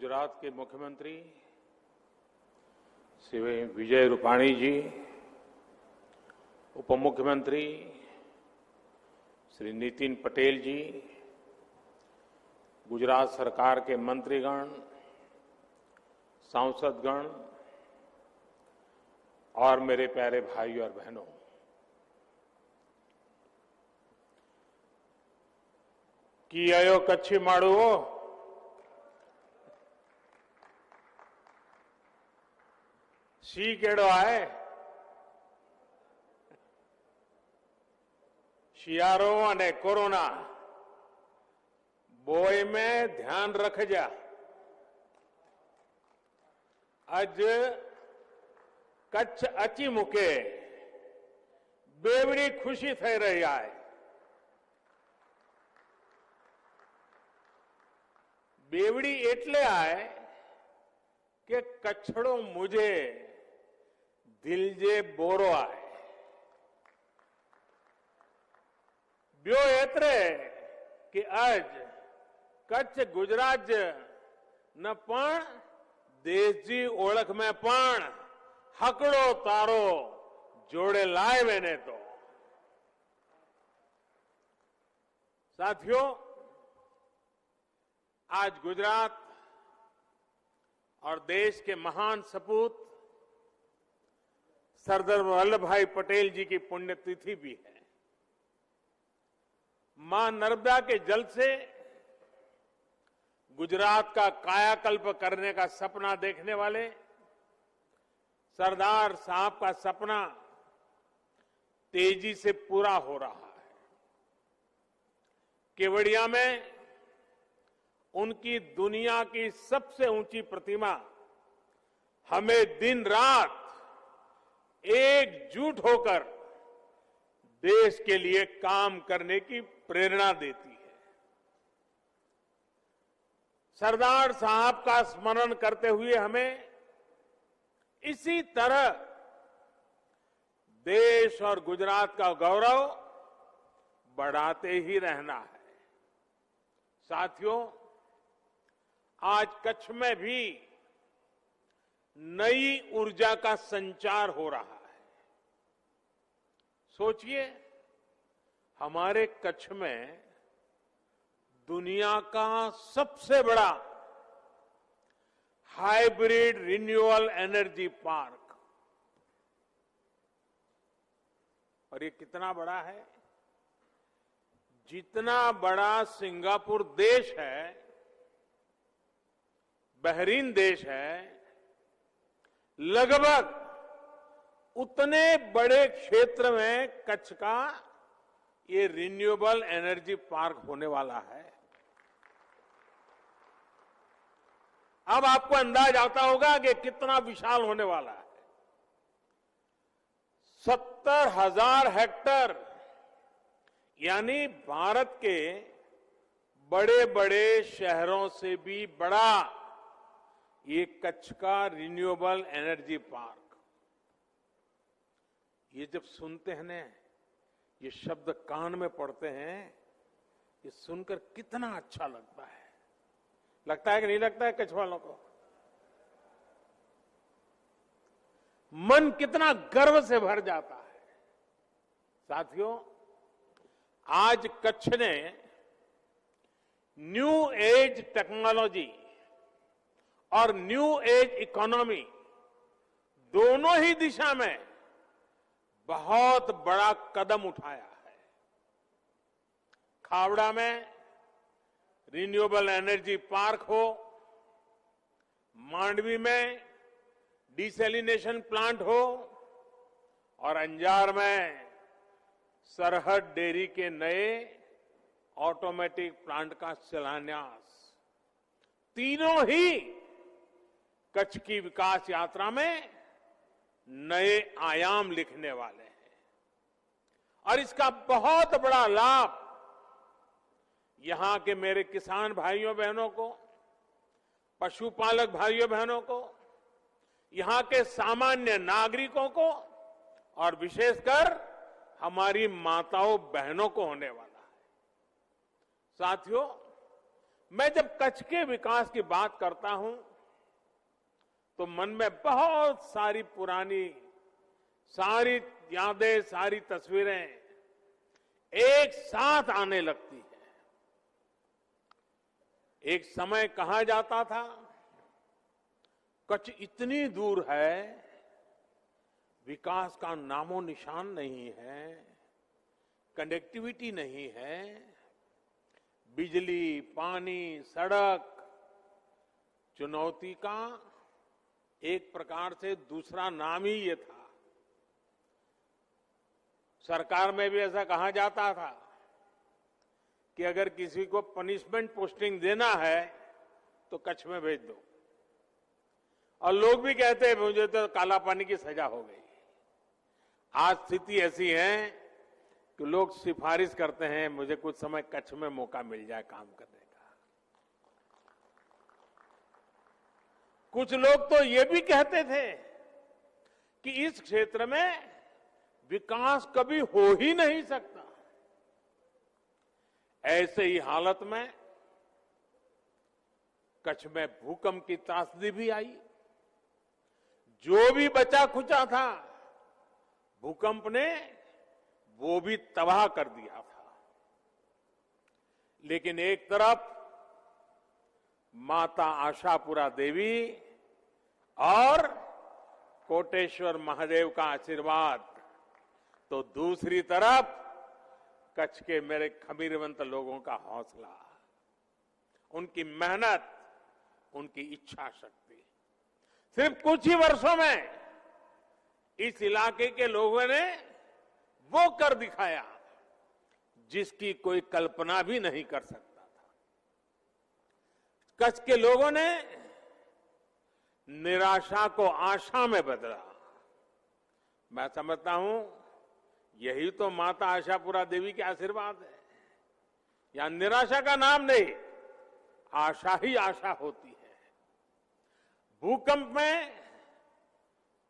गुजरात के मुख्यमंत्री श्री विजय रूपाणी जी, उप मुख्यमंत्री श्री नितिन पटेल जी, गुजरात सरकार के मंत्रीगण, सांसदगण और मेरे प्यारे भाइयों और बहनों, कियो कच्छी माड़ुओ, शी केड़ो आए, शियारो अने कोरोना बोय में ध्यान रखजा। आज कच्छ अची मुके बेवड़ी खुशी थई रही है। बेवड़ी एटले आए कि कच्छड़ो मुझे दिल जे बोरो आए। ब्यो एतरे कि आज कच्छ गुजरात न पण देश जी ओळख में पण हकड़ो तारो जोड़े लाए वेने तो। साथियों, आज गुजरात और देश के महान सपूत सरदार वल्लभ भाई पटेल जी की पुण्यतिथि भी है। मां नर्मदा के जल से गुजरात का कायाकल्प करने का सपना देखने वाले सरदार साहब का सपना तेजी से पूरा हो रहा है। केवड़िया में उनकी दुनिया की सबसे ऊंची प्रतिमा हमें दिन रात एकजुट होकर देश के लिए काम करने की प्रेरणा देती है। सरदार साहब का स्मरण करते हुए हमें इसी तरह देश और गुजरात का गौरव बढ़ाते ही रहना है। साथियों, आज कच्छ में भी नई ऊर्जा का संचार हो रहा है। सोचिए, हमारे कच्छ में दुनिया का सबसे बड़ा हाइब्रिड रिन्यूएबल एनर्जी पार्क, और ये कितना बड़ा है? जितना बड़ा सिंगापुर देश है, बहरीन देश है, लगभग उतने बड़े क्षेत्र में कच्छ का ये रिन्यूएबल एनर्जी पार्क होने वाला है। अब आपको अंदाज आता होगा कि कितना विशाल होने वाला है। 70,000 हेक्टेयर, यानी भारत के बड़े बड़े शहरों से भी बड़ा ये कच्छ का रिन्यूएबल एनर्जी पार्क। ये जब सुनते हैं ना, ये शब्द कान में पड़ते हैं, ये सुनकर कितना अच्छा लगता है। लगता है कि नहीं लगता है कच्छ वालों को? मन कितना गर्व से भर जाता है। साथियों, आज कच्छ ने न्यू एज टेक्नोलॉजी और न्यू एज इकोनॉमी दोनों ही दिशा में बहुत बड़ा कदम उठाया है। खावड़ा में रिन्यूएबल एनर्जी पार्क हो, मांडवी में डिसैलिनेशन प्लांट हो, और अंजार में सरहद डेयरी के नए ऑटोमेटिक प्लांट का शिलान्यास, तीनों ही कच्छ की विकास यात्रा में नए आयाम लिखने वाले हैं। और इसका बहुत बड़ा लाभ यहां के मेरे किसान भाइयों बहनों को, पशुपालक भाइयों बहनों को, यहां के सामान्य नागरिकों को और विशेषकर हमारी माताओं बहनों को होने वाला है। साथियों, मैं जब कच्छ के विकास की बात करता हूं तो मन में बहुत सारी पुरानी सारी यादें, सारी तस्वीरें एक साथ आने लगती है। एक समय कहा जाता था कच्छ इतनी दूर है, विकास का नामो निशान नहीं है, कनेक्टिविटी नहीं है, बिजली, पानी, सड़क चुनौती का एक प्रकार से दूसरा नाम ही ये था। सरकार में भी ऐसा कहा जाता था कि अगर किसी को पनिशमेंट पोस्टिंग देना है तो कच्छ में भेज दो, और लोग भी कहते हैं मुझे तो काला पानी की सजा हो गई। आज स्थिति ऐसी है कि लोग सिफारिश करते हैं मुझे कुछ समय कच्छ में मौका मिल जाए काम करने का। कुछ लोग तो ये भी कहते थे कि इस क्षेत्र में विकास कभी हो ही नहीं सकता। ऐसे ही हालत में कच्छ में भूकंप की त्रासदी भी आई। जो भी बचा खुचा था भूकंप ने वो भी तबाह कर दिया था। लेकिन एक तरफ माता आशापुरा देवी और कोटेश्वर महादेव का आशीर्वाद, तो दूसरी तरफ कच्छ के मेरे खमीरवंत लोगों का हौसला, उनकी मेहनत, उनकी इच्छा शक्ति। सिर्फ कुछ ही वर्षों में इस इलाके के लोगों ने वो कर दिखाया जिसकी कोई कल्पना भी नहीं कर सकता था। कच्छ के लोगों ने निराशा को आशा में बदला। मैं समझता हूं यही तो माता आशापुरा देवी के आशीर्वाद है। यहां निराशा का नाम नहीं, आशा ही आशा होती है। भूकंप में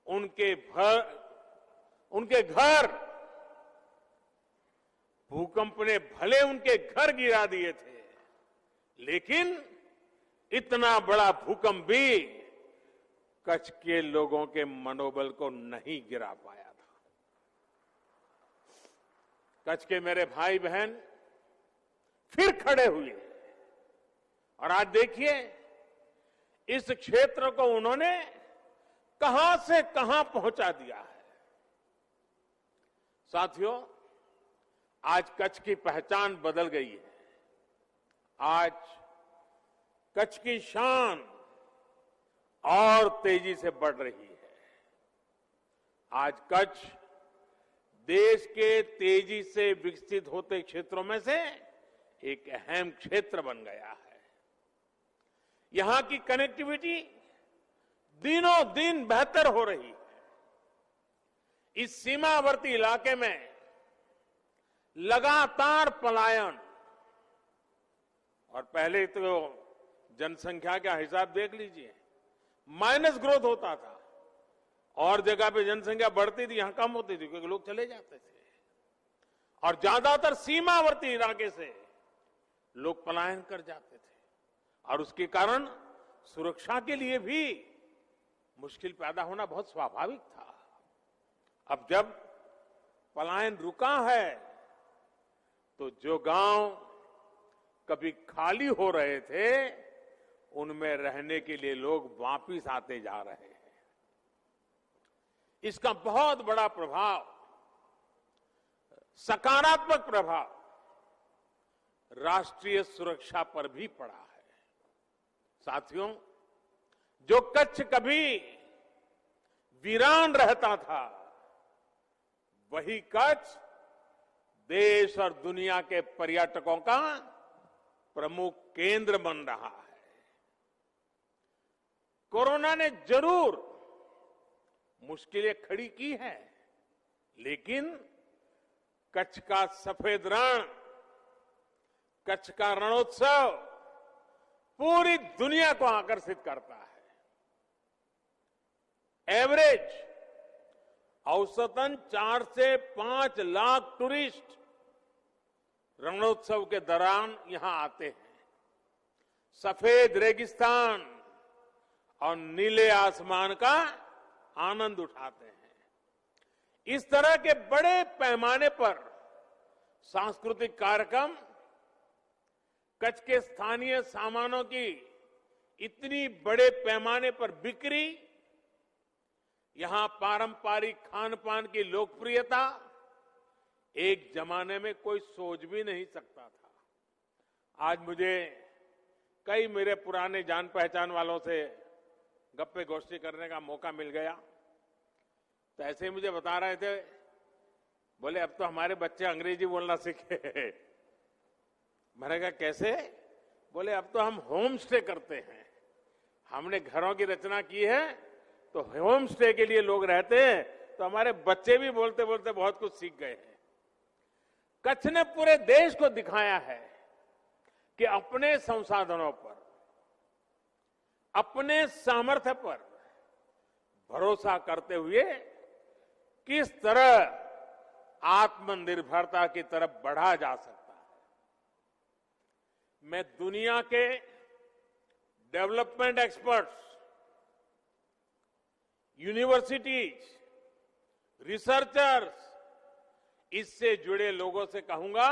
उनके घर भूकंप ने भले उनके घर गिरा दिए थे, लेकिन इतना बड़ा भूकंप भी कच्छ के लोगों के मनोबल को नहीं गिरा पाया था। कच्छ के मेरे भाई बहन फिर खड़े हुए और आज देखिए इस क्षेत्र को उन्होंने कहां से कहां पहुंचा दिया है। साथियों, आज कच्छ की पहचान बदल गई है। आज कच्छ की शान और तेजी से बढ़ रही है। आज कच्छ देश के तेजी से विकसित होते क्षेत्रों में से एक अहम क्षेत्र बन गया है। यहां की कनेक्टिविटी दिनों दिन बेहतर हो रही है। इस सीमावर्ती इलाके में लगातार पलायन, और पहले तो जनसंख्या का हिसाब देख लीजिए, माइनस ग्रोथ होता था, और जगह पे जनसंख्या बढ़ती थी, यहां कम होती थी क्योंकि लोग चले जाते थे। और ज्यादातर सीमावर्ती इलाके से लोग पलायन कर जाते थे, और उसके कारण सुरक्षा के लिए भी मुश्किल पैदा होना बहुत स्वाभाविक था। अब जब पलायन रुका है तो जो गांव कभी खाली हो रहे थे उनमें रहने के लिए लोग वापिस आते जा रहे हैं। इसका बहुत बड़ा प्रभाव, सकारात्मक प्रभाव राष्ट्रीय सुरक्षा पर भी पड़ा है। साथियों, जो कच्छ कभी वीरान रहता था, वही कच्छ देश और दुनिया के पर्यटकों का प्रमुख केंद्र बन रहा है। कोरोना ने जरूर मुश्किलें खड़ी की हैं, लेकिन कच्छ का सफेद रण, कच्छ का रणोत्सव पूरी दुनिया को आकर्षित करता है। एवरेज औसतन 4 से 5 लाख टूरिस्ट रणोत्सव के दौरान यहां आते हैं। सफेद रेगिस्तान और नीले आसमान का आनंद उठाते हैं। इस तरह के बड़े पैमाने पर सांस्कृतिक कार्यक्रम, कच्छ के स्थानीय सामानों की इतनी बड़े पैमाने पर बिक्री, यहां पारंपरिक खान पान की लोकप्रियता एक जमाने में कोई सोच भी नहीं सकता था। आज मुझे कई मेरे पुराने जान पहचान वालों से गप्पे गोष्ठी करने का मौका मिल गया, तो ऐसे ही मुझे बता रहे थे, बोले अब तो हमारे बच्चे अंग्रेजी बोलना सीखे। मैंने कहा कैसे? बोले अब तो हम होम स्टे करते हैं, हमने घरों की रचना की है तो होम स्टे के लिए लोग रहते हैं, तो हमारे बच्चे भी बोलते बोलते बहुत कुछ सीख गए हैं। कच्छ ने पूरे देश को दिखाया है कि अपने संसाधनों पर, अपने सामर्थ्य पर भरोसा करते हुए किस तरह आत्मनिर्भरता की तरफ बढ़ा जा सकता है। मैं दुनिया के डेवलपमेंट एक्सपर्ट्स, यूनिवर्सिटीज, रिसर्चर्स, इससे जुड़े लोगों से कहूंगा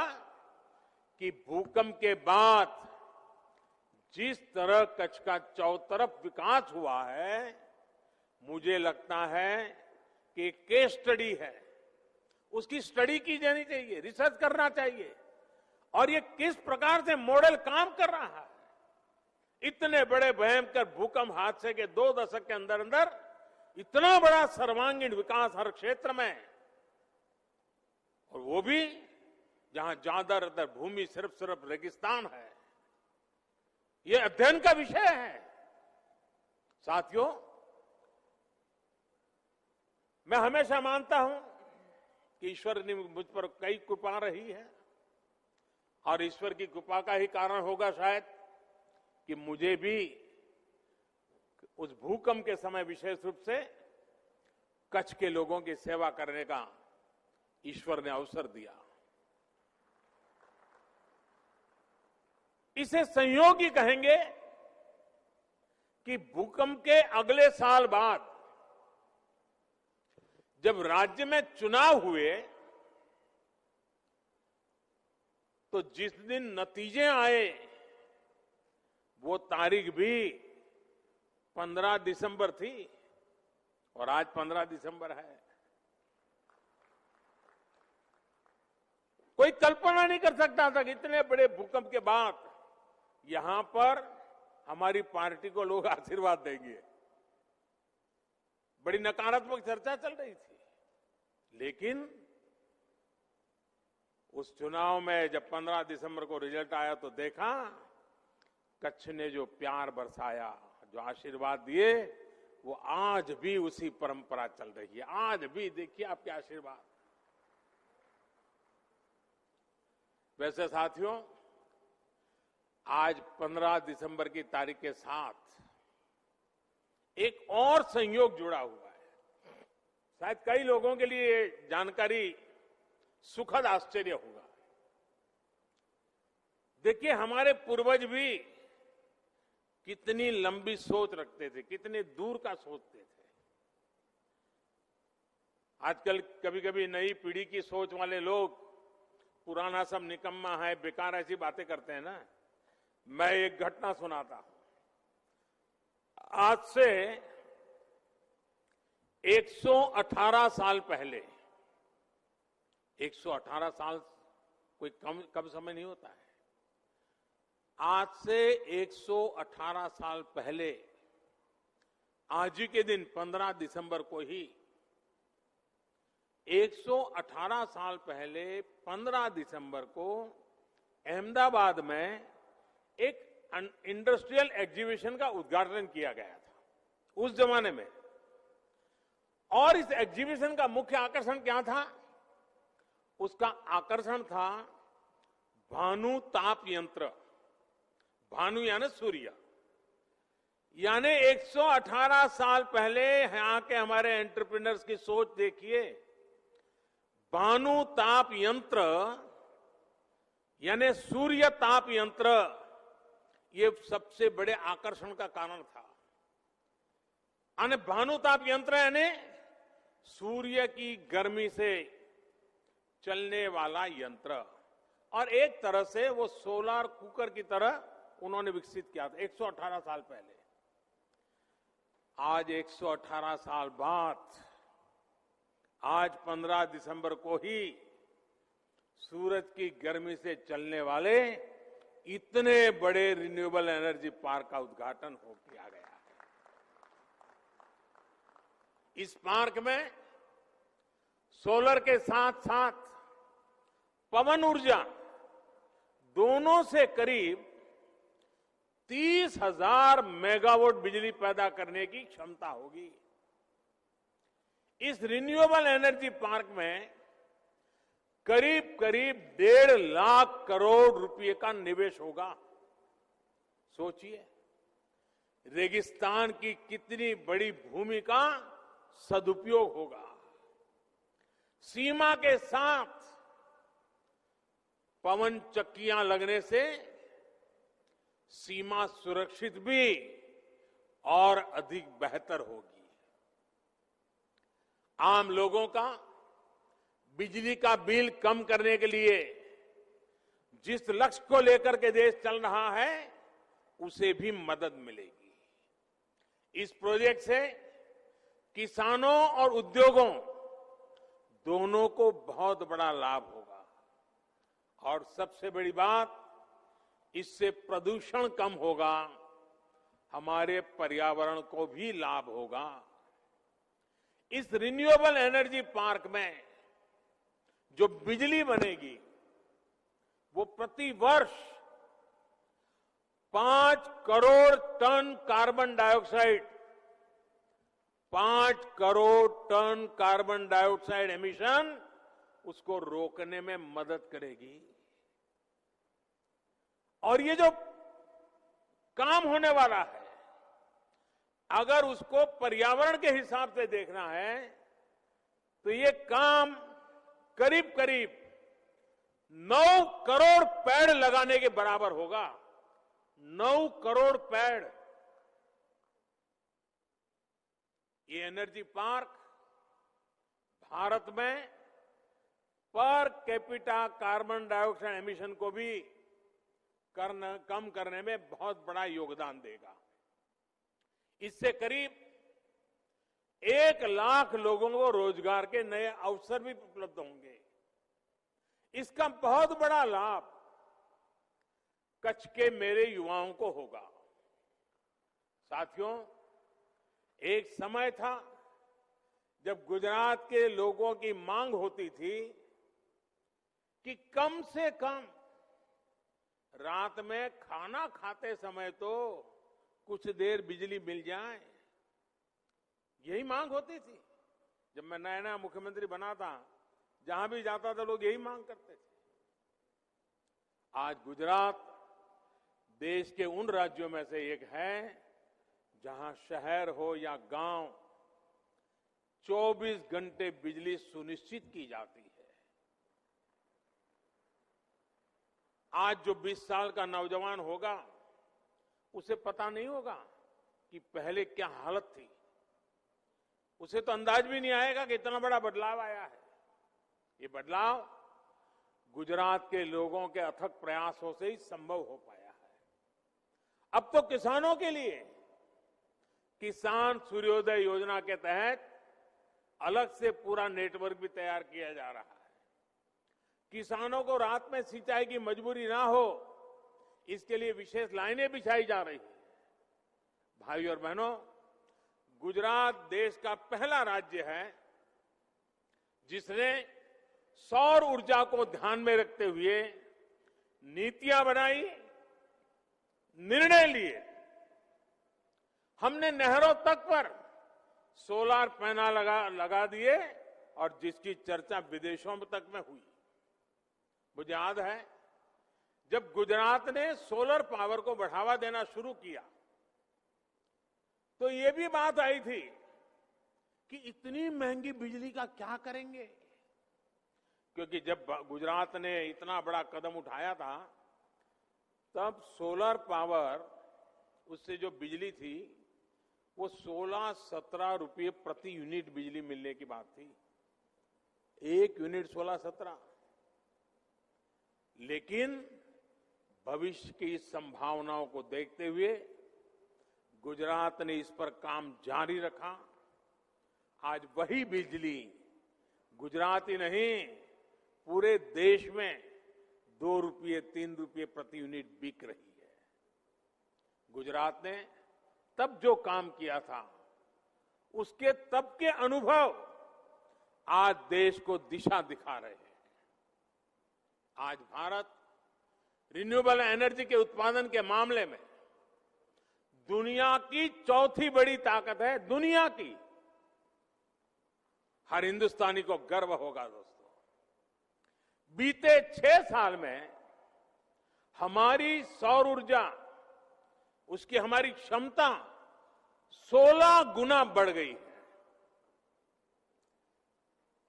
कि भूकंप के बाद जिस तरह कच्छ का चौतरफ विकास हुआ है, मुझे लगता है कि केस स्टडी है, उसकी स्टडी की जानी चाहिए, रिसर्च करना चाहिए, और ये किस प्रकार से मॉडल काम कर रहा है। इतने बड़े भयंकर भूकंप हादसे के 2 दशक के अंदर अंदर इतना बड़ा सर्वांगीण विकास हर क्षेत्र में, और वो भी जहां ज्यादातर भूमि सिर्फ रेगिस्तान है। ये अध्ययन का विषय है। साथियों, मैं हमेशा मानता हूं कि ईश्वर ने मुझ पर कई कृपा रही है, और ईश्वर की कृपा का ही कारण होगा शायद कि मुझे भी उस भूकंप के समय विशेष रूप से कच्छ के लोगों की सेवा करने का ईश्वर ने अवसर दिया। इसे संयोग ही कहेंगे कि भूकंप के अगले साल बाद जब राज्य में चुनाव हुए, तो जिस दिन नतीजे आए वो तारीख भी 15 दिसंबर थी, और आज 15 दिसंबर है। कोई कल्पना नहीं कर सकता था कि इतने बड़े भूकंप के बाद यहां पर हमारी पार्टी को लोग आशीर्वाद देंगे। बड़ी नकारात्मक चर्चा चल रही थी, लेकिन उस चुनाव में जब 15 दिसंबर को रिजल्ट आया तो देखा कच्छ ने जो प्यार बरसाया, जो आशीर्वाद दिए, वो आज भी उसी परंपरा चल रही है। आज भी देखिए आपके आशीर्वाद। वैसे साथियों, आज 15 दिसंबर की तारीख के साथ एक और संयोग जुड़ा हुआ है। शायद कई लोगों के लिए जानकारी सुखद आश्चर्य होगा। देखिए, हमारे पूर्वज भी कितनी लंबी सोच रखते थे, कितने दूर का सोचते थे। आजकल कभी कभी नई पीढ़ी की सोच वाले लोग पुराना सब निकम्मा है, बेकार, ऐसी बातें करते हैं ना। मैं एक घटना सुनाता हूं। आज से 118 साल पहले, 118 साल कोई कम समय नहीं होता है। आज से 118 साल पहले, आज ही के दिन 15 दिसंबर को ही, 118 साल पहले 15 दिसंबर को अहमदाबाद में एक इंडस्ट्रियल एग्जीबिशन का उद्घाटन किया गया था उस जमाने में। और इस एग्जीबिशन का मुख्य आकर्षण क्या था? उसका आकर्षण था भानु ताप यंत्र। भानु यानी सूर्य। यानी 118 साल पहले यहां के हमारे एंटरप्रेन्योर्स की सोच देखिए। भानु ताप यंत्र यानी सूर्य ताप यंत्र, ये सबसे बड़े आकर्षण का कारण था। भानुताप यंत्र यानी सूर्य की गर्मी से चलने वाला यंत्र, और एक तरह से वो सोलर कुकर की तरह उन्होंने विकसित किया था 118 साल पहले। आज 118 साल बाद, आज 15 दिसंबर को ही सूरज की गर्मी से चलने वाले इतने बड़े रिन्यूएबल एनर्जी पार्क का उद्घाटन हो किया गया है। इस पार्क में सोलर के साथ साथ पवन ऊर्जा दोनों से करीब 30,000 मेगावाट बिजली पैदा करने की क्षमता होगी। इस रिन्यूएबल एनर्जी पार्क में करीब करीब 1.5 लाख करोड़ रुपए का निवेश होगा। सोचिए, रेगिस्तान की कितनी बड़ी भूमि का सदुपयोग होगा। सीमा के साथ पवन चक्कियां लगने से सीमा सुरक्षित भी और अधिक बेहतर होगी। आम लोगों का बिजली का बिल कम करने के लिए जिस लक्ष्य को लेकर के देश चल रहा है, उसे भी मदद मिलेगी। इस प्रोजेक्ट से किसानों और उद्योगों दोनों को बहुत बड़ा लाभ होगा, और सबसे बड़ी बात, इससे प्रदूषण कम होगा, हमारे पर्यावरण को भी लाभ होगा। इस रिन्यूएबल एनर्जी पार्क में जो बिजली बनेगी वो प्रति वर्ष 5 crore ton carbon dioxide 5 crore ton carbon dioxide emission उसको रोकने में मदद करेगी। और ये जो काम होने वाला है, अगर उसको पर्यावरण के हिसाब से देखना है तो ये काम करीब करीब 9 करोड़ पेड़ लगाने के बराबर होगा। 9 करोड़ पेड़। ये एनर्जी पार्क भारत में per capita carbon dioxide emission को भी कम करने में बहुत बड़ा योगदान देगा। इससे करीब 1 लाख लोगों को रोजगार के नए अवसर भी उपलब्ध होंगे। इसका बहुत बड़ा लाभ कच्छ के मेरे युवाओं को होगा। साथियों, एक समय था जब गुजरात के लोगों की मांग होती थी कि कम से कम रात में खाना खाते समय तो कुछ देर बिजली मिल जाए, यही मांग होती थी। जब मैं नया नया मुख्यमंत्री बना था, जहां भी जाता था लोग यही मांग करते थे। आज गुजरात देश के उन राज्यों में से एक है जहां शहर हो या गांव 24 घंटे बिजली सुनिश्चित की जाती है। आज जो 20 साल का नौजवान होगा, उसे पता नहीं होगा कि पहले क्या हालत थी। उसे तो अंदाज भी नहीं आएगा कि इतना बड़ा बदलाव आया है। ये बदलाव गुजरात के लोगों के अथक प्रयासों से ही संभव हो पाया है। अब तो किसानों के लिए किसान सूर्योदय योजना के तहत अलग से पूरा नेटवर्क भी तैयार किया जा रहा है। किसानों को रात में सिंचाई की मजबूरी ना हो, इसके लिए विशेष लाइनें बिछाई जा रही है। भाई और बहनों, गुजरात देश का पहला राज्य है जिसने सौर ऊर्जा को ध्यान में रखते हुए नीतियां बनाई, निर्णय लिए। हमने नहरों तक पर सोलर पैनल लगा दिए और जिसकी चर्चा विदेशों तक में हुई। मुझे याद है जब गुजरात ने सोलर पावर को बढ़ावा देना शुरू किया तो ये भी बात आई थी कि इतनी महंगी बिजली का क्या करेंगे, क्योंकि जब गुजरात ने इतना बड़ा कदम उठाया था तब सोलर पावर, उससे जो बिजली थी वो 16-17 रुपये प्रति यूनिट बिजली मिलने की बात थी। 1 यूनिट 16-17। लेकिन भविष्य की संभावनाओं को देखते हुए गुजरात ने इस पर काम जारी रखा। आज वही बिजली गुजरात ही नहीं, पूरे देश में 2 रुपये 3 रुपये प्रति यूनिट बिक रही है। गुजरात ने तब जो काम किया था, उसके तब के अनुभव आज देश को दिशा दिखा रहे हैं। आज भारत रिन्यूएबल एनर्जी के उत्पादन के मामले में दुनिया की चौथी बड़ी ताकत है, दुनिया की। हर हिंदुस्तानी को गर्व होगा दोस्तों। बीते 6 साल में हमारी सौर ऊर्जा, उसकी हमारी क्षमता 16 गुना बढ़ गई है।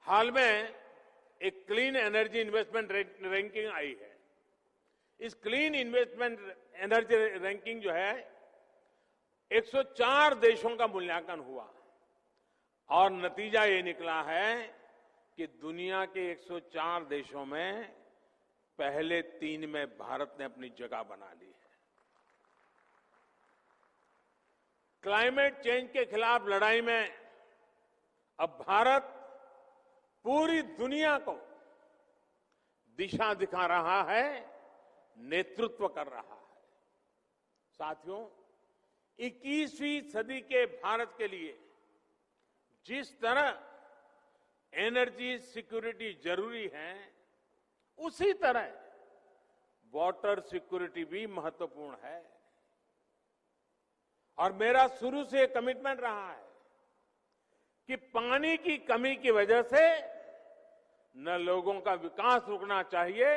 हाल में एक क्लीन एनर्जी इन्वेस्टमेंट रैंकिंग आई है। इस क्लीन इन्वेस्टमेंट एनर्जी रैंकिंग जो है 104 देशों का मूल्यांकन हुआ और नतीजा ये निकला है कि दुनिया के 104 देशों में पहले 3 में भारत ने अपनी जगह बना ली है। क्लाइमेट चेंज के खिलाफ लड़ाई में अब भारत पूरी दुनिया को दिशा दिखा रहा है, नेतृत्व कर रहा है। साथियों, 21वीं सदी के भारत के लिए जिस तरह एनर्जी सिक्योरिटी जरूरी है, उसी तरह वाटर सिक्योरिटी भी महत्वपूर्ण है। और मेरा शुरू से कमिटमेंट रहा है कि पानी की कमी की वजह से न लोगों का विकास रुकना चाहिए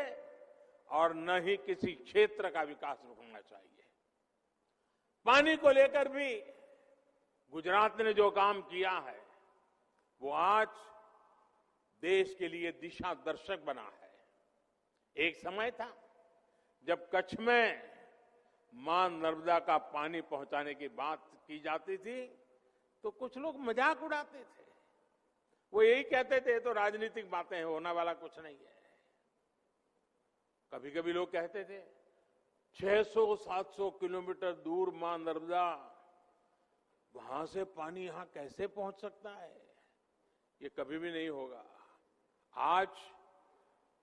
और न ही किसी क्षेत्र का विकास रुकना चाहिए। पानी को लेकर भी गुजरात ने जो काम किया है, वो आज देश के लिए दिशा दर्शक बना है। एक समय था जब कच्छ में मां नर्मदा का पानी पहुंचाने की बात की जाती थी तो कुछ लोग मजाक उड़ाते थे। वो यही कहते थे, तो राजनीतिक बातें हैं, होने वाला कुछ नहीं है। कभी कभी लोग कहते थे 600-700 किलोमीटर दूर मां नर्मदा, वहां से पानी यहां कैसे पहुंच सकता है? ये कभी भी नहीं होगा। आज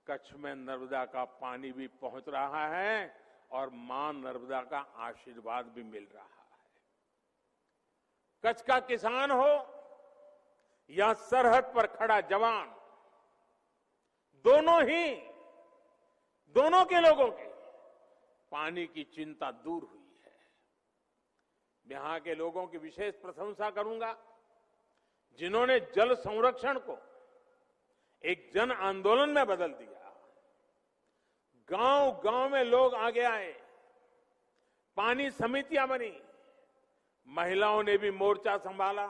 कच्छ में नर्मदा का पानी भी पहुंच रहा है और मां नर्मदा का आशीर्वाद भी मिल रहा है। कच्छ का किसान हो या सरहद पर खड़ा जवान, दोनों के लोगों के पानी की चिंता दूर हुई है। यहां के लोगों की विशेष प्रशंसा करूंगा, जिन्होंने जल संरक्षण को एक जन आंदोलन में बदल दिया। गांव गांव में लोग आगे आए, पानी समितियां बनी, महिलाओं ने भी मोर्चा संभाला,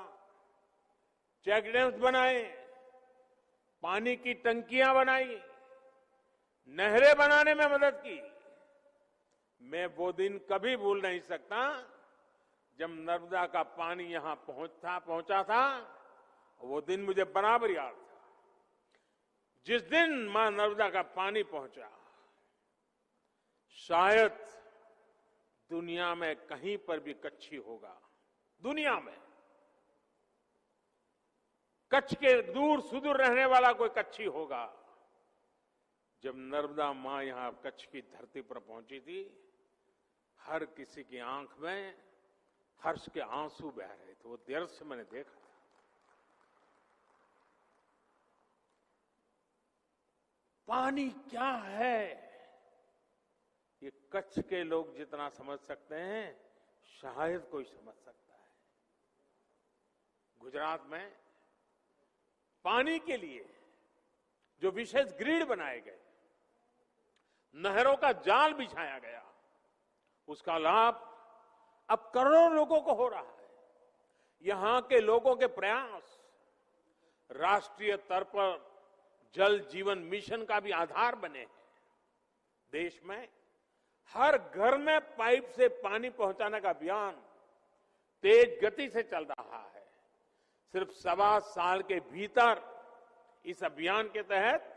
चेक डैम्स बनाए, पानी की टंकियां बनाई, नहरें बनाने में मदद की। मैं वो दिन कभी भूल नहीं सकता जब नर्मदा का पानी यहां पहुंचा था। वो दिन मुझे बराबर याद था। जिस दिन मां नर्मदा का पानी पहुंचा, शायद दुनिया में कहीं पर भी कच्छी होगा, दुनिया में कच्छ के दूर सुदूर रहने वाला कोई कच्छी होगा। जब नर्मदा मां यहां कच्छ की धरती पर पहुंची थी, हर किसी की आंख में हर्ष के आंसू बह रहे थे। वो दृश्य मैंने देखा था। पानी क्या है, ये कच्छ के लोग जितना समझ सकते हैं, शायद कोई समझ सकता है। गुजरात में पानी के लिए जो विशेष ग्रिड बनाए गए, नहरों का जाल बिछाया गया, उसका लाभ अब करोड़ों लोगों को हो रहा है। यहां के लोगों के प्रयास राष्ट्रीय स्तर पर जल जीवन मिशन का भी आधार बने हैं। देश में हर घर में पाइप से पानी पहुंचाने का अभियान तेज गति से चल रहा है। सिर्फ 1.25 साल के भीतर इस अभियान के तहत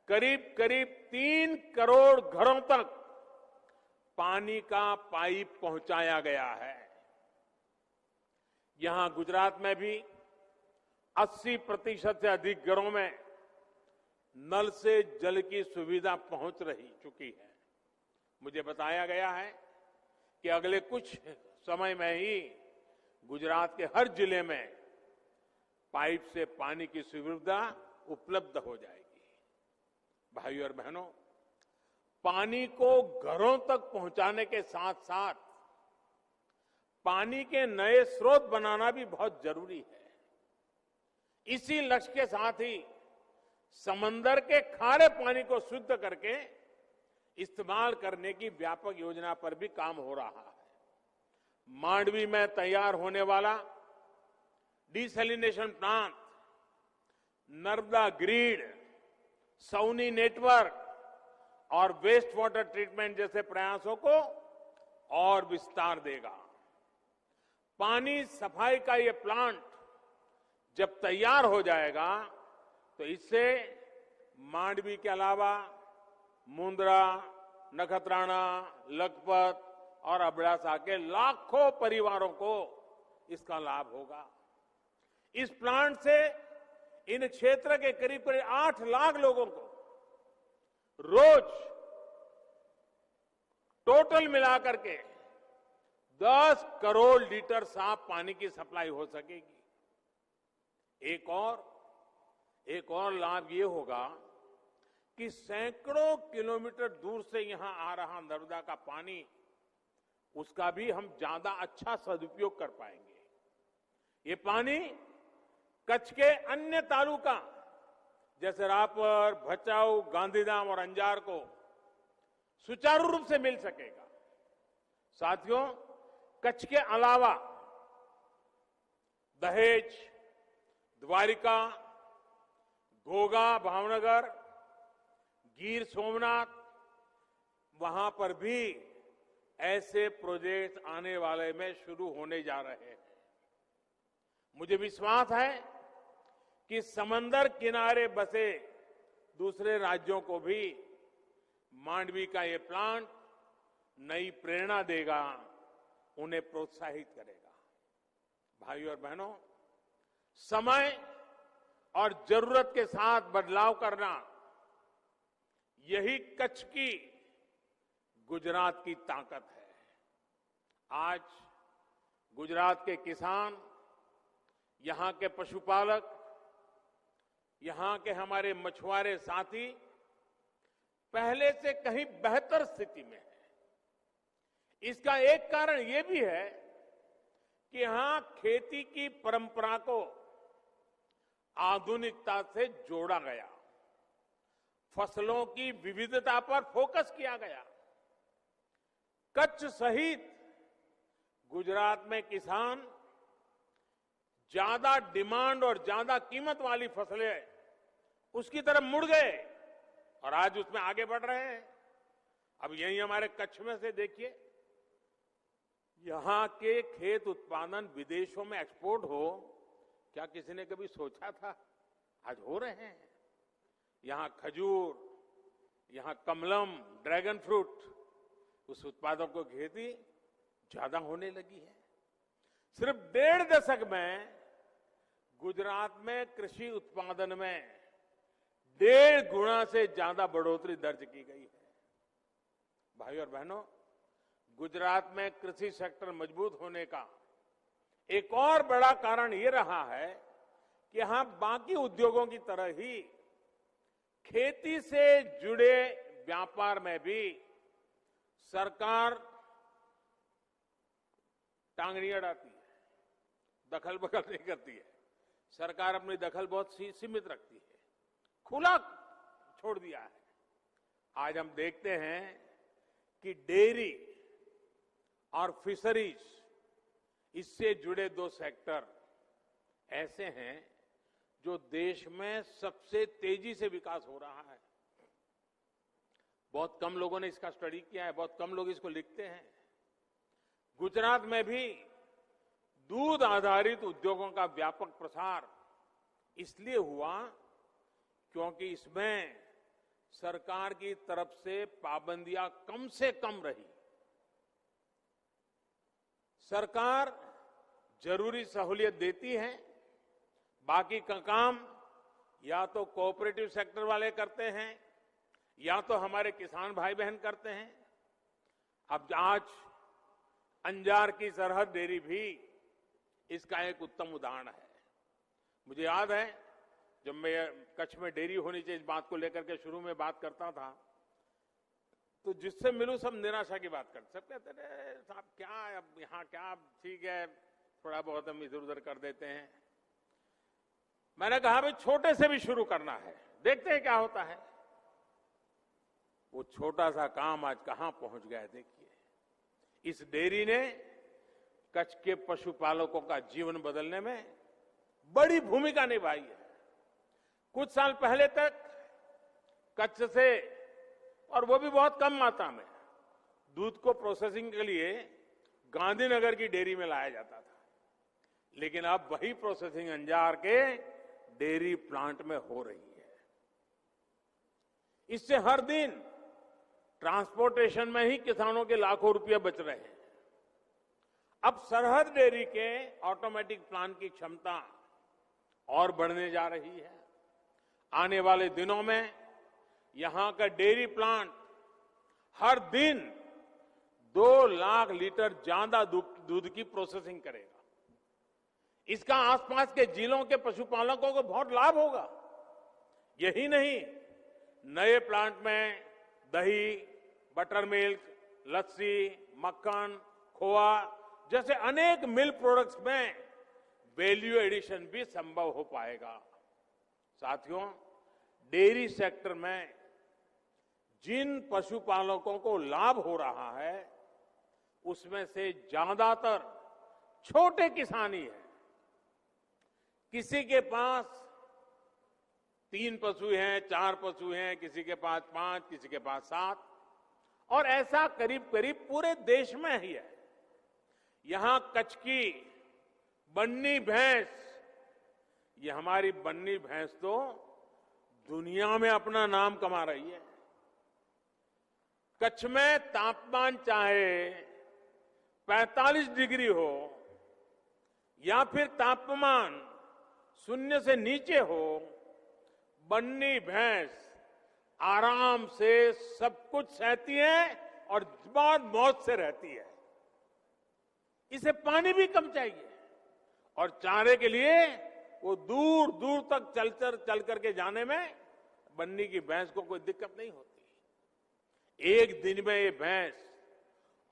करीब करीब 3 करोड़ घरों तक पानी का पाइप पहुंचाया गया है। यहां गुजरात में भी 80% से अधिक घरों में नल से जल की सुविधा पहुंच चुकी है। मुझे बताया गया है कि अगले कुछ समय में ही गुजरात के हर जिले में पाइप से पानी की सुविधा उपलब्ध हो जाएगी। भाइयों और बहनों, पानी को घरों तक पहुंचाने के साथ साथ पानी के नए स्रोत बनाना भी बहुत जरूरी है। इसी लक्ष्य के साथ ही समंदर के खारे पानी को शुद्ध करके इस्तेमाल करने की व्यापक योजना पर भी काम हो रहा है। मांडवी में तैयार होने वाला desalination plant, Narmada grid, SAUNI network और वेस्ट वाटर ट्रीटमेंट जैसे प्रयासों को और विस्तार देगा। पानी सफाई का ये प्लांट जब तैयार हो जाएगा तो इससे मांडवी के अलावा मुंद्रा, नखत्राना, लखपत और अबड़ासा के लाखों परिवारों को इसका लाभ होगा। इस प्लांट से इन क्षेत्र के करीब करीब 8 लाख लोगों को रोज टोटल मिलाकर के 10 करोड़ लीटर साफ पानी की सप्लाई हो सकेगी। एक और लाभ ये होगा कि सैकड़ों किलोमीटर दूर से यहां आ रहा नर्मदा का पानी, उसका भी हम ज्यादा अच्छा सदुपयोग कर पाएंगे। ये पानी कच्छ के अन्य तालुका जैसे रापर, भचाऊ, गांधीधाम और अंजार को सुचारू रूप से मिल सकेगा। साथियों, कच्छ के अलावा दहेज, द्वारिका, घोघा, भावनगर, गिर सोमनाथ, वहां पर भी ऐसे प्रोजेक्ट आने वाले में शुरू होने जा रहे हैं। मुझे विश्वास है कि समंदर किनारे बसे दूसरे राज्यों को भी मांडवी का ये प्लांट नई प्रेरणा देगा, उन्हें प्रोत्साहित करेगा। भाइयों और बहनों, समय और जरूरत के साथ बदलाव करना, यही कच्छ की, गुजरात की ताकत है। आज गुजरात के किसान, यहां के पशुपालक, यहां के हमारे मछुआरे साथी पहले से कहीं बेहतर स्थिति में है। इसका एक कारण यह भी है कि यहां खेती की परंपरा को आधुनिकता से जोड़ा गया, फसलों की विविधता पर फोकस किया गया। कच्छ सहित गुजरात में किसान ज्यादा डिमांड और ज्यादा कीमत वाली फसलें उसकी तरफ मुड़ गए और आज उसमें आगे बढ़ रहे हैं। अब यही हमारे कच्छ में से देखिए, यहां के खेत उत्पादन विदेशों में एक्सपोर्ट हो, क्या किसी ने कभी सोचा था? आज हो रहे हैं। यहां खजूर, यहां कमलम, ड्रैगन फ्रूट, उस उत्पादों को खेती ज्यादा होने लगी है। सिर्फ 1.5 दशक में गुजरात में कृषि उत्पादन में 1.5 गुना से ज्यादा बढ़ोतरी दर्ज की गई है। भाइयों और बहनों, गुजरात में कृषि सेक्टर मजबूत होने का एक और बड़ा कारण ये रहा है कि यहां बाकी उद्योगों की तरह ही खेती से जुड़े व्यापार में भी सरकार टांगनी अड़ाती है, दखल बखल नहीं करती है। सरकार अपनी दखल बहुत सीमित रखती है, खुला छोड़ दिया है। आज हम देखते हैं कि डेयरी और फिशरीज, इससे जुड़े 2 सेक्टर ऐसे हैं जो देश में सबसे तेजी से विकास हो रहा है। बहुत कम लोगों ने इसका स्टडी किया है, बहुत कम लोग इसको लिखते हैं। गुजरात में भी दूध आधारित उद्योगों का व्यापक प्रसार इसलिए हुआ क्योंकि इसमें सरकार की तरफ से पाबंदियां कम से कम रही। सरकार जरूरी सहूलियत देती है, बाकी का काम या तो कोऑपरेटिव सेक्टर वाले करते हैं या तो हमारे किसान भाई बहन करते हैं। अब आज अंजार की सरहद डेयरी भी इसका एक उत्तम उदाहरण है। मुझे याद है जब मैं कच्छ में डेयरी होनी चाहिए इस बात को लेकर के शुरू में बात करता था, तो जिससे मिलूं सब निराशा की बात करते, सब कहते थे साहब क्या अब यहाँ क्या, ठीक है थोड़ा बहुत हम इधर उधर कर देते हैं। मैंने कहा भाई छोटे से भी शुरू करना है, देखते हैं क्या होता है। वो छोटा सा काम आज कहां पहुंच गया है देखिए। इस डेयरी ने कच्छ के पशुपालकों का जीवन बदलने में बड़ी भूमिका निभाई है। कुछ साल पहले तक कच्छ से, और वो भी बहुत कम मात्रा में, दूध को प्रोसेसिंग के लिए गांधीनगर की डेयरी में लाया जाता था, लेकिन अब वही प्रोसेसिंग अंजार के डेयरी प्लांट में हो रही है। इससे हर दिन ट्रांसपोर्टेशन में ही किसानों के लाखों रुपए बच रहे हैं। अब सरहद डेयरी के ऑटोमेटिक प्लांट की क्षमता और बढ़ने जा रही है। आने वाले दिनों में यहां का डेयरी प्लांट हर दिन 2 लाख लीटर ज्यादा दूध की प्रोसेसिंग करेगा। इसका आसपास के जिलों के पशुपालकों को बहुत लाभ होगा। यही नहीं, नए प्लांट में दही, बटर मिल्क, लस्सी, मक्खन, खोआ जैसे अनेक मिल्क प्रोडक्ट्स में वैल्यू एडिशन भी संभव हो पाएगा। साथियों, डेयरी सेक्टर में जिन पशुपालकों को लाभ हो रहा है उसमें से ज्यादातर छोटे किसान ही है। किसी के पास 3 पशु हैं, 4 पशु हैं, किसी के पास 5, किसी के पास 7, और ऐसा करीब करीब पूरे देश में ही है। यहां कच्छ की बन्नी भैंस, ये हमारी बन्नी भैंस तो दुनिया में अपना नाम कमा रही है। कच्छ में तापमान चाहे 45 डिग्री हो या फिर तापमान 0 से नीचे हो, बन्नी भैंस आराम से सब कुछ सहती है और बहुत मौज से रहती है। इसे पानी भी कम चाहिए और चारे के लिए वो दूर दूर तक चल करके जाने में बन्नी की भैंस को कोई दिक्कत नहीं होती। एक दिन में ये भैंस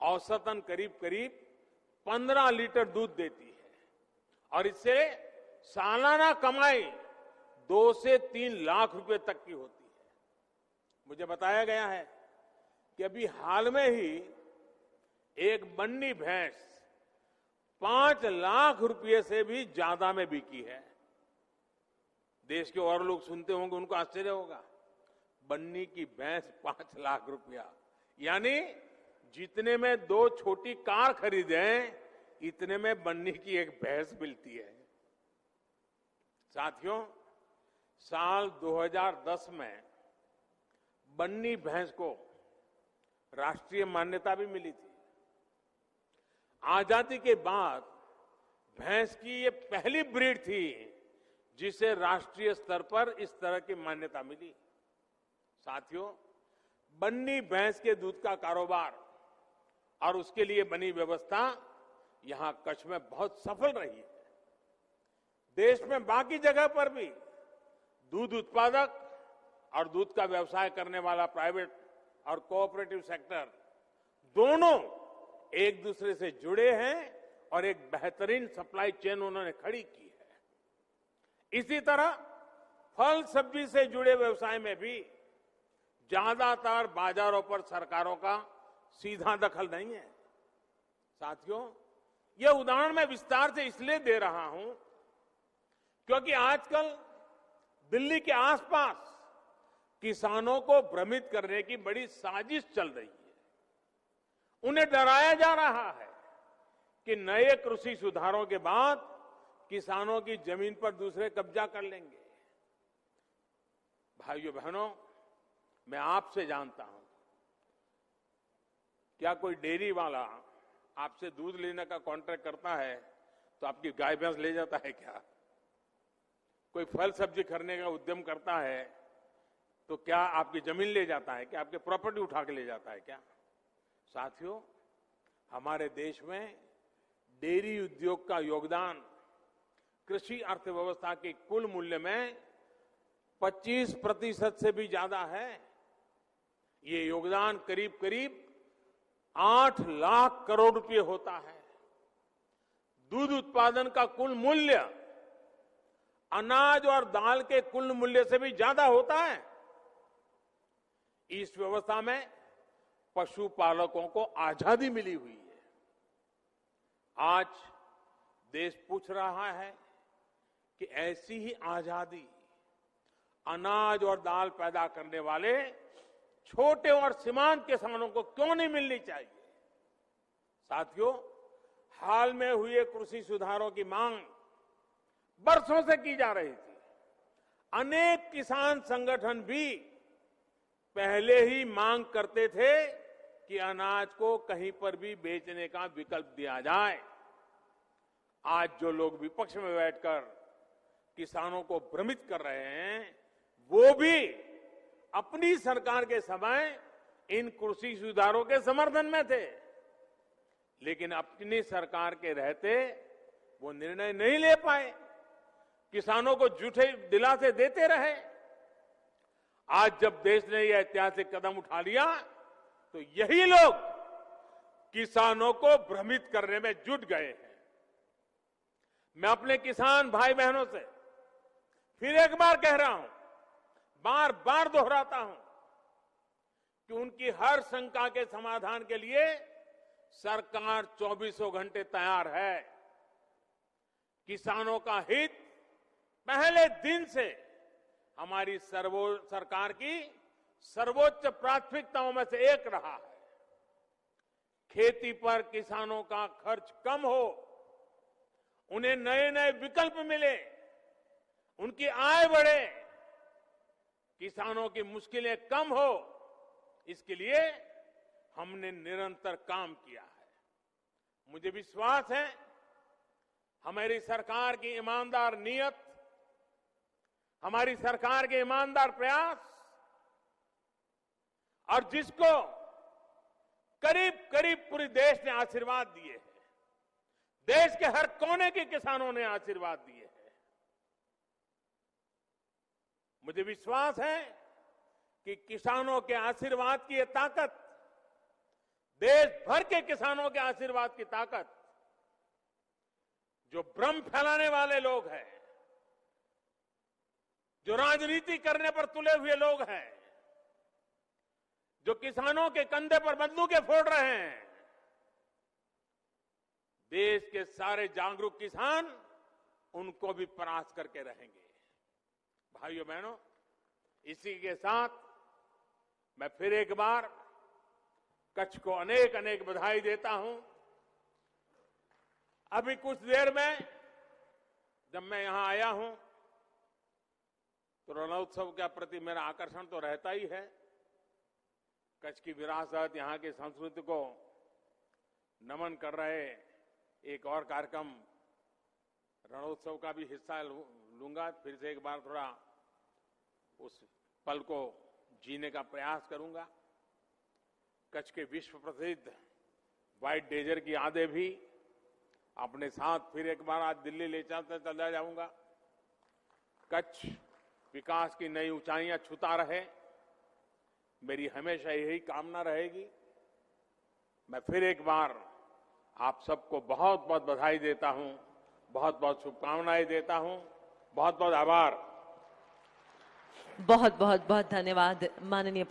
औसतन करीब करीब 15 लीटर दूध देती है और इससे सालाना कमाई 2 से 3 लाख रुपए तक की होती है। मुझे बताया गया है कि अभी हाल में ही एक बन्नी भैंस 5 लाख रुपए से भी ज्यादा में बिकी है। देश के और लोग सुनते होंगे, उनको आश्चर्य होगा, बन्नी की भैंस 5 लाख रुपया, यानी जितने में 2 छोटी कार खरीदे इतने में बन्नी की एक भैंस मिलती है। साथियों, साल 2010 में बन्नी भैंस को राष्ट्रीय मान्यता भी मिली थी। आजादी के बाद भैंस की ये पहली ब्रीड थी जिसे राष्ट्रीय स्तर पर इस तरह की मान्यता मिली। साथियों, बन्नी भैंस के दूध का कारोबार और उसके लिए बनी व्यवस्था यहां कच्छ में बहुत सफल रही है। देश में बाकी जगह पर भी दूध उत्पादक और दूध का व्यवसाय करने वाला प्राइवेट और कोऑपरेटिव सेक्टर दोनों एक दूसरे से जुड़े हैं और एक बेहतरीन सप्लाई चेन उन्होंने खड़ी की है। इसी तरह फल सब्जी से जुड़े व्यवसाय में भी ज्यादातर बाजारों पर सरकारों का सीधा दखल नहीं है। साथियों, यह उदाहरण मैं विस्तार से इसलिए दे रहा हूं क्योंकि आजकल दिल्ली के आसपास किसानों को भ्रमित करने की बड़ी साजिश चल रही है। उन्हें डराया जा रहा है कि नए कृषि सुधारों के बाद किसानों की जमीन पर दूसरे कब्जा कर लेंगे। भाइयों बहनों, मैं आपसे जानता हूं, क्या कोई डेयरी वाला आपसे दूध लेने का कॉन्ट्रैक्ट करता है तो आपकी गाय भैंस ले जाता है क्या? कोई फल सब्जी खरीदने का उद्यम करता है तो क्या आपकी जमीन ले जाता है? क्या आपकी प्रॉपर्टी उठा के ले जाता है क्या? साथियों, हमारे देश में डेयरी उद्योग का योगदान कृषि अर्थव्यवस्था के कुल मूल्य में 25% से भी ज्यादा है। ये योगदान करीब करीब 8 लाख करोड़ रुपए होता है। दूध उत्पादन का कुल मूल्य अनाज और दाल के कुल मूल्य से भी ज्यादा होता है। इस व्यवस्था में पशुपालकों को आजादी मिली हुई है। आज देश पूछ रहा है कि ऐसी ही आजादी अनाज और दाल पैदा करने वाले छोटे और सीमांत किसानों को क्यों नहीं मिलनी चाहिए? साथियों, हाल में हुए कृषि सुधारों की मांग बरसों से की जा रही थी। अनेक किसान संगठन भी पहले ही मांग करते थे कि अनाज को कहीं पर भी बेचने का विकल्प दिया जाए। आज जो लोग विपक्ष में बैठकर किसानों को भ्रमित कर रहे हैं, वो भी अपनी सरकार के समय इन कृषि सुधारों के समर्थन में थे, लेकिन अपनी सरकार के रहते वो निर्णय नहीं ले पाए, किसानों को झूठे दिलासे देते रहे। आज जब देश ने यह ऐतिहासिक कदम उठा लिया तो यही लोग किसानों को भ्रमित करने में जुट गए हैं। मैं अपने किसान भाई बहनों से फिर एक बार कह रहा हूं, बार बार दोहराता हूं कि उनकी हर शंका के समाधान के लिए सरकार 24 घंटे तैयार है। किसानों का हित पहले दिन से हमारी सरकार की सर्वोच्च प्राथमिकताओं में से एक रहा है। खेती पर किसानों का खर्च कम हो, उन्हें नए नए विकल्प मिले, उनकी आय बढ़े, किसानों की मुश्किलें कम हो, इसके लिए हमने निरंतर काम किया है। मुझे विश्वास है हमारी सरकार की ईमानदार नीयत, हमारी सरकार के ईमानदार प्रयास और जिसको करीब करीब पूरे देश ने आशीर्वाद दिए हैं, देश के हर कोने के किसानों ने आशीर्वाद दिए हैं। मुझे विश्वास है कि किसानों के आशीर्वाद की ये ताकत, देश भर के किसानों के आशीर्वाद की ताकत, जो भ्रम फैलाने वाले लोग हैं, जो राजनीति करने पर तुले हुए लोग हैं, जो किसानों के कंधे पर बंदूकें फोड़ रहे हैं, देश के सारे जागरूक किसान उनको भी परास्त करके रहेंगे। भाइयों बहनों, इसी के साथ मैं फिर एक बार कच्छ को अनेक अनेक बधाई देता हूं। अभी कुछ देर में जब मैं यहां आया हूं तो रणोत्सव के प्रति मेरा आकर्षण तो रहता ही है। कच्छ की विरासत, यहां की संस्कृति को नमन कर रहे एक और कार्यक्रम रणोत्सव का भी हिस्सा लूंगा। फिर से एक बार थोड़ा उस पल को जीने का प्रयास करूंगा। कच्छ के विश्व प्रसिद्ध व्हाइट डेजर की यादें भी अपने साथ फिर एक बार आज दिल्ली ले चला जाऊंगा। कच्छ विकास की नई ऊंचाइयां छूता रहे, मेरी हमेशा यही कामना रहेगी। मैं फिर एक बार आप सबको बहुत बहुत बधाई देता हूं, बहुत बहुत शुभकामनाएं देता हूं। बहुत बहुत आभार। बहुत बहुत बहुत धन्यवाद माननीय